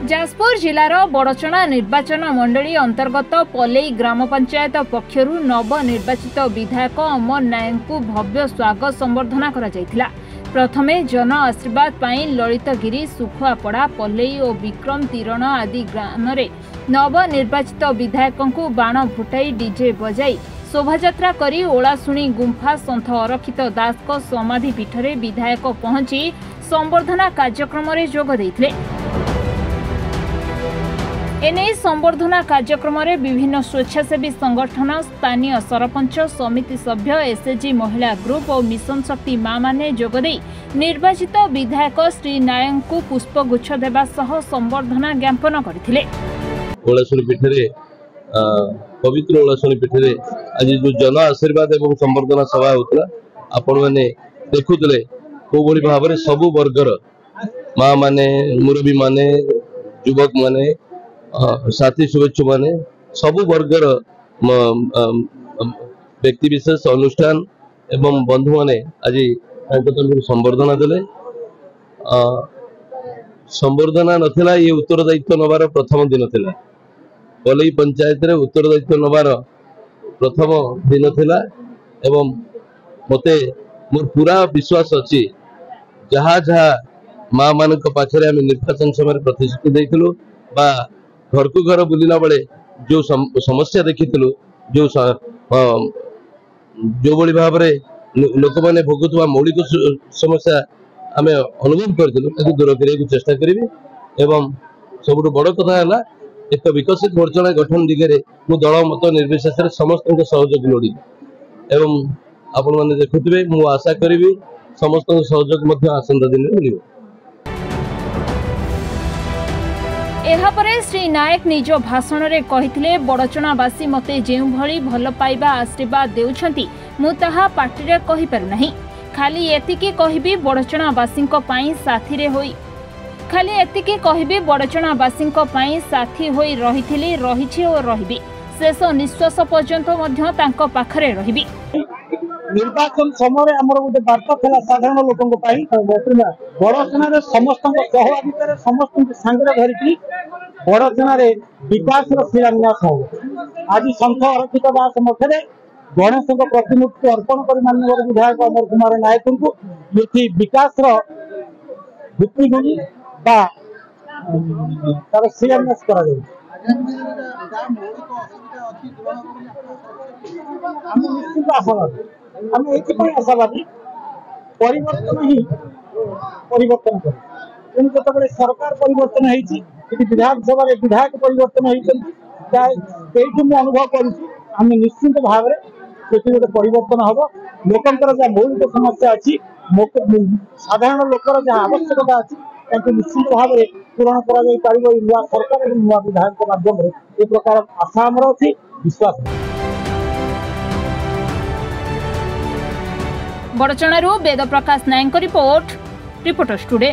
जाजपुर जिलार बड़चना निर्वाचन मंडली अंतर्गत पलई ग्राम पंचायत पक्षर नवनिर्वाचित विधायक अमर नायक को भव्य स्वागत संबर्धना करा जायथिला। प्रथमे जन आशीर्वाद पाई ललितगिरी सुखुआपड़ा पलई और विक्रम तीरण आदि ग्राम नवनिर्वाचित विधायक को बाण फुटाई डीजे बजाई शोभायात्रा करी ओलाशुणी गुंफा सन्थ अरक्षित दास को समाधि पीठरे विधायक पहुंची संबर्धना कार्यक्रम में जोग देथिले। एने संबर्धना कार्यक्रम में विभिन्न स्वेच्छासेवी संगठन स्थानीय सरपंच समिति सभ्य एसएचजी महिला ग्रुप और मिशन शक्ति मां माने जोगदे निर्वाचित विधायक श्री नायक को पुष्पगुच्छ देवा सह संबर्धना ज्ञापन करथिले। ओलाशुणी पीठरे पवित्र ओलाशुणी पीठरे आज जो जन आशीर्वाद एवं संबर्धना सभा होता आपण मैंने देखुले को भाव में सबु वर्गर माँ माने मुरबी माने युवक माने साथी शुभेच्छु माने सबु वर्गर व्यक्ति विशेष अनुष्ठान एवं बंधु माने आज संबर्धना देले। संबर्धना नथिला ये उत्तरदायित्व नवार प्रथम दिन थिला। पलई पंचायत रे उत्तरदायित्व नवार प्रथम दिन थिला एवं मते मोर पूरा विश्वास अच्छी जहाँ जहाँ माँ मान पाखे आम निर्वाचन समय प्रतिश्रुति देइथिलु बा घर को घर बुलिला बेले जो समस्या देखिथिलु जो भली भाव में लोक मैंने भोगुवा मौलिक समस्या आम अनुभव करूँ दूर करने चेष्टा करी एवं सबुठ बड़ कथा है एक विकसित बड़चना गठन दिगरे मु दल मत निर्विशेष समस्त सहयोग लोड़ी एवं आपण मैंने देखुवे मु आशा करी समस्त सहयोग आसंता दिन मिल। एहापरे श्री नायक निज भाषण रे कहिथिले बड़चनावासी मते जेउ भली भल पाइबा आशीर्वाद देउछंती मु ताहा पार्टी रे कहि पारु नाही। खाली एतिकी कहिबी बड़चनावासी को पाई साथी रे होई खाली एतिकी कहिबी बड़चनावासी को पाई साथी होई रहिथिली रहिछि और रहिबी शेष निश्वास पर्यंत मध्य तांको पाखरे रहिबी। निर्वाचन समय आमर गोटे वार्ता था साधारण लोकों बड़चना समस्त सहभागिता समस्त सांगे धरिकी बड़चना विकास शिलान्यास हो। आज सन्थ अरक्षित दास मठे गणेश प्रतिमूर्ति अर्पण कर माननीय विधायक अमर कुमार नायक को ये विकास भित्तिभूमि तार शिलान्यास कर निश्चित आशावादी आम ये आशावादी परिवर्तन ही परिवर्तन कर सरकार परिवर्तन होती विधानसभा विधायक परिवर्तन होती अनुभव करें निश्चित भाव में गोटे परिवर्तन हम लोकंर जहाँ मौलिक समस्या अच्छी साधारण लोकर जहाँ आवश्यकता अच्छी निश्चित भाव में पूरण कर नुआ सरकार और नुआ विधायक माध्यम ये प्रकार आशा आमर अच्छी विश्वास। बड़चणारू वेद प्रकाश नायक रिपोर्टर्स टुडे।